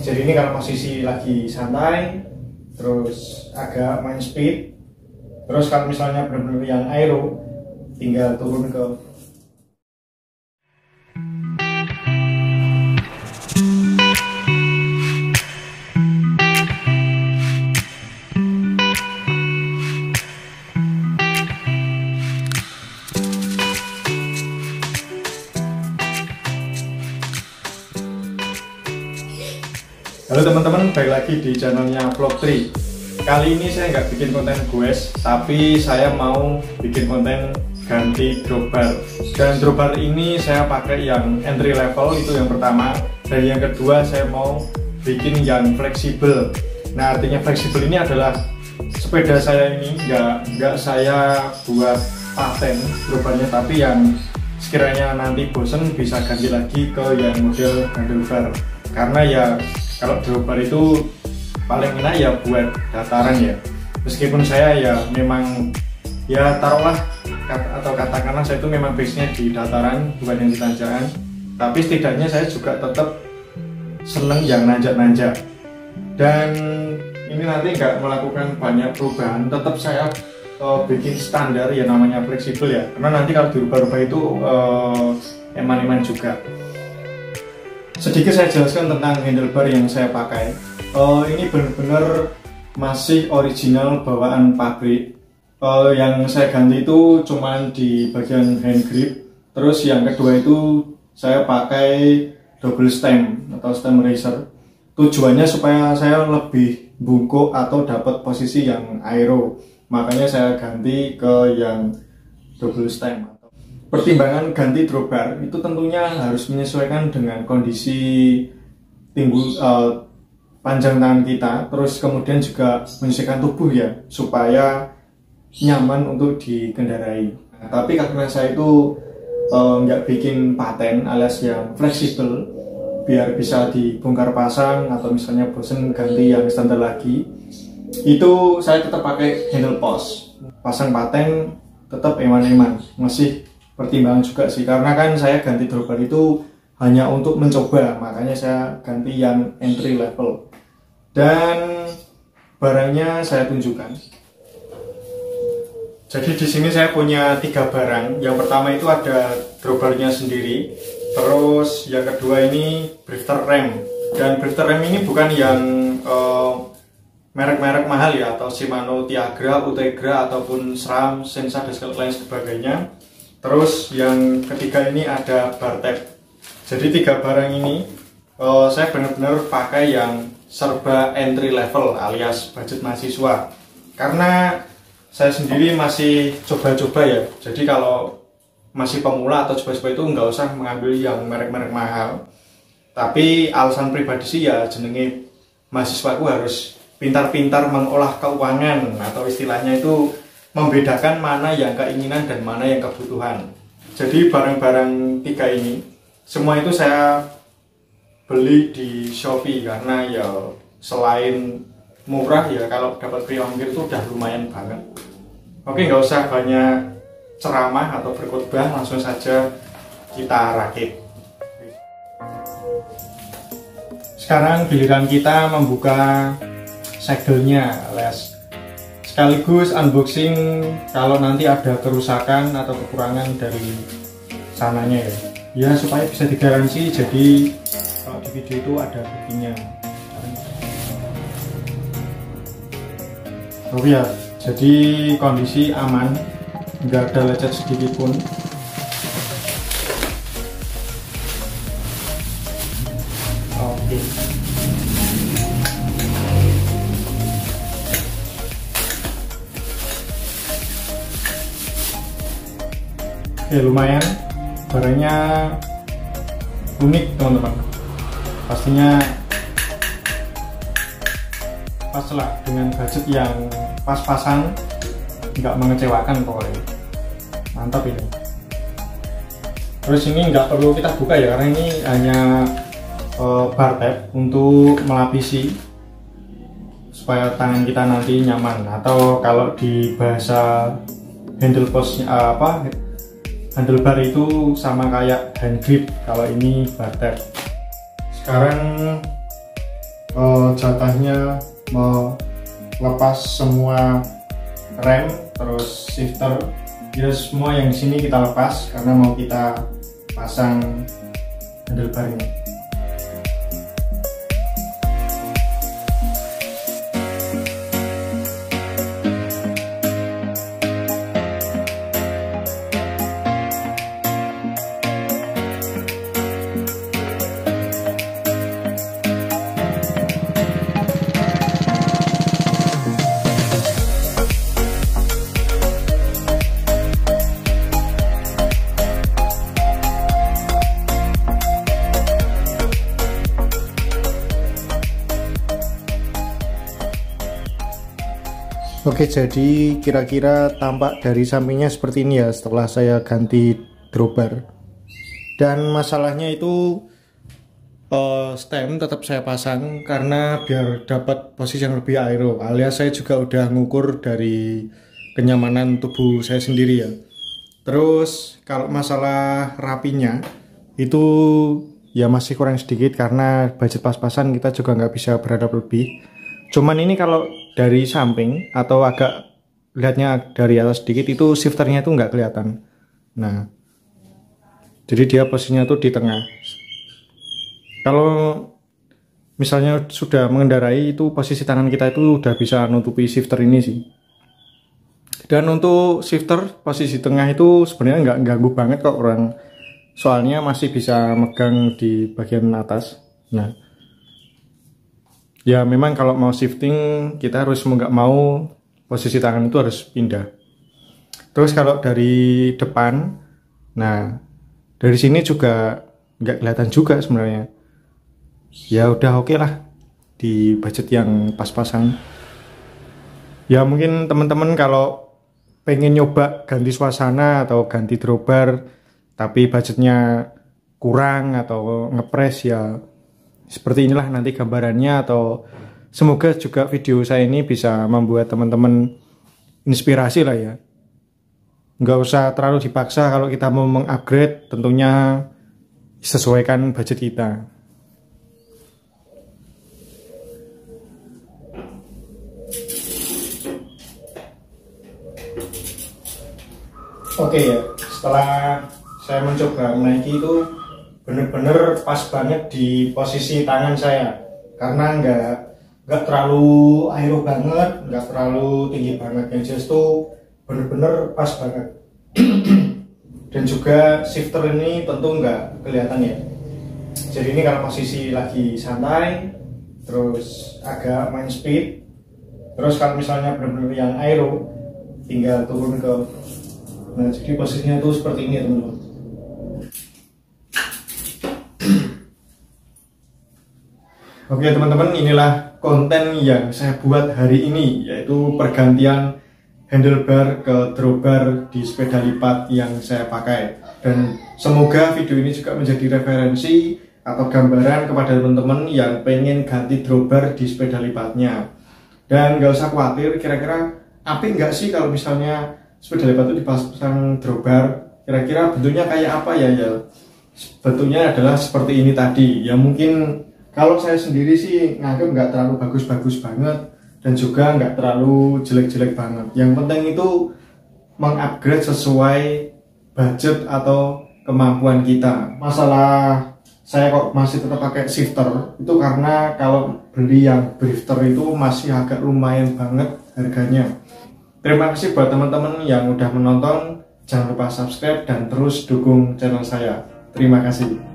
Jadi ini kalau posisi lagi santai, terus agak main speed, terus kalau misalnya benar-benar yang aero, tinggal turun ke Halo teman-teman, balik lagi di channelnya Vlog3. Kali ini saya nggak bikin konten goes, tapi saya mau bikin konten ganti dropbar. Dan dropbar ini saya pakai yang entry level, itu yang pertama. Dan yang kedua saya mau bikin yang fleksibel. Nah, artinya fleksibel ini adalah sepeda saya ini nggak saya buat paten dropbarnya, tapi yang sekiranya nanti bosen bisa ganti lagi ke yang model handlebar. Karena ya kalau dropbar itu paling enak ya buat dataran ya. Meskipun saya ya memang ya taruhlah atau katakanlah saya itu memang base-nya di dataran bukan yang di tanjakan, tapi setidaknya saya juga tetap seneng yang nanjak-nanjak. Dan ini nanti nggak melakukan banyak perubahan, tetap saya bikin standar ya, namanya fleksibel ya. Karena nanti kalau dirubah-rubah itu eman-eman juga. Sedikit saya jelaskan tentang handlebar yang saya pakai. Ini benar-benar masih original bawaan pabrik. Yang saya ganti itu cuman di bagian hand grip. Terus yang kedua itu saya pakai double stem atau stem racer. Tujuannya supaya saya lebih bungkuk atau dapat posisi yang aero. Makanya saya ganti ke yang double stem. Pertimbangan ganti dropbar itu tentunya harus menyesuaikan dengan kondisi panjang tangan kita, terus kemudian juga menyesuaikan tubuh ya, supaya nyaman untuk dikendarai. Nah, tapi karena saya itu nggak bikin paten alias yang fleksibel, biar bisa dibongkar pasang atau misalnya bosen ganti yang standar lagi, itu saya tetap pakai handle post. Pasang paten tetap eman-eman, masih pertimbangan juga sih, karena kan saya ganti dropbar itu hanya untuk mencoba, makanya saya ganti yang entry level. Dan barangnya saya tunjukkan. Jadi di sini saya punya 3 barang. Yang pertama itu ada dropbarnya sendiri, terus yang kedua ini drifter rem. Dan drifter rem ini bukan yang merek-merek mahal ya, atau Shimano, Tiagra, Ultegra ataupun SRAM, Sensa dan lain sebagainya. Terus yang ketiga ini ada bar tab. Jadi 3 barang ini saya benar-benar pakai yang serba entry level alias budget mahasiswa. Karena saya sendiri masih coba-coba ya. Jadi kalau masih pemula atau coba-coba itu nggak usah mengambil yang merek-merek mahal. Tapi alasan pribadi sih ya, jenenge mahasiswaku harus pintar-pintar mengolah keuangan, atau istilahnya itu membedakan mana yang keinginan dan mana yang kebutuhan. Jadi barang-barang 3 ini semua itu saya beli di Shopee, karena ya selain murah ya, kalau dapat free ongkir itu udah lumayan banget. Oke, nggak usah banyak ceramah atau berkhotbah, langsung saja kita rakit. Sekarang giliran kita membuka segelnya alias sekaligus unboxing kalau nanti ada kerusakan atau kekurangan dari sananya ya, supaya bisa digaransi. Jadi kalau di video itu ada buktinya. Oh ya, jadi kondisi aman, nggak ada lecet sedikit pun. Oke. Ya lumayan, barangnya unik teman-teman. Pastinya pas lah dengan budget yang pas-pasan, nggak mengecewakan pokoknya. Mantap ini. Terus ini nggak perlu kita buka ya, karena ini hanya bar tab untuk melapisi supaya tangan kita nanti nyaman. Atau kalau di bahasa handle postnya handlebar itu sama kayak hand grip, kalau ini bar tab. Sekarang jatahnya melepas semua rem terus shifter, ya semua yang di sini kita lepas karena mau kita pasang handlebarnya. Oke, jadi kira-kira tampak dari sampingnya seperti ini ya setelah saya ganti drawbar. Dan masalahnya itu stem tetap saya pasang karena biar dapat posisi yang lebih aero, alias saya juga udah ngukur dari kenyamanan tubuh saya sendiri ya. Terus kalau masalah rapinya itu ya masih kurang sedikit karena budget pas-pasan kita juga nggak bisa berharap lebih. Cuman ini kalau dari samping atau agak lihatnya dari atas sedikit itu shifternya itu nggak kelihatan. Nah, jadi dia posisinya tuh di tengah. Kalau misalnya sudah mengendarai itu posisi tangan kita itu udah bisa nutupi shifter ini sih. Dan untuk shifter posisi tengah itu sebenarnya nggak ganggu banget kok orang, soalnya masih bisa megang di bagian atas. Nah, ya memang kalau mau shifting kita harus mau nggak mau posisi tangan itu harus pindah. Terus kalau dari depan, nah dari sini juga nggak kelihatan juga sebenarnya. Ya udah oke lah di budget yang pas-pasan. Ya mungkin teman-teman kalau pengen nyoba ganti suasana atau ganti drawbar tapi budgetnya kurang atau ngepres, ya seperti inilah nanti gambarannya. Atau semoga juga video saya ini bisa membuat teman-teman inspirasi lah ya. Nggak usah terlalu dipaksa kalau kita mau mengupgrade, tentunya sesuaikan budget kita. Oke ya, setelah saya mencoba menaiki itu bener-bener pas banget di posisi tangan saya, karena nggak terlalu aero banget, nggak terlalu tinggi banget, yang jelas tuh bener-bener pas banget. Dan juga shifter ini tentu nggak kelihatan ya, jadi ini kalau posisi lagi santai terus agak main speed, terus kalau misalnya bener-bener yang aero tinggal turun ke, nah jadi posisinya tuh seperti ini ya teman-teman. Oke teman-teman, inilah konten yang saya buat hari ini, yaitu pergantian handlebar ke drawbar di sepeda lipat yang saya pakai. Dan semoga video ini juga menjadi referensi atau gambaran kepada teman-teman yang pengen ganti drawbar di sepeda lipatnya. Dan nggak usah khawatir, kira-kira apik nggak sih kalau misalnya sepeda lipat itu dipasang drawbar, kira-kira bentuknya kayak apa ya? Ya bentuknya adalah seperti ini tadi. Ya mungkin kalau saya sendiri sih nganggep nggak terlalu bagus-bagus banget dan juga nggak terlalu jelek-jelek banget. Yang penting itu mengupgrade sesuai budget atau kemampuan kita. Masalah saya kok masih tetap pakai shifter itu karena kalau beli yang drifter itu masih agak lumayan banget harganya. Terima kasih buat teman-teman yang udah menonton. Jangan lupa subscribe dan terus dukung channel saya. Terima kasih.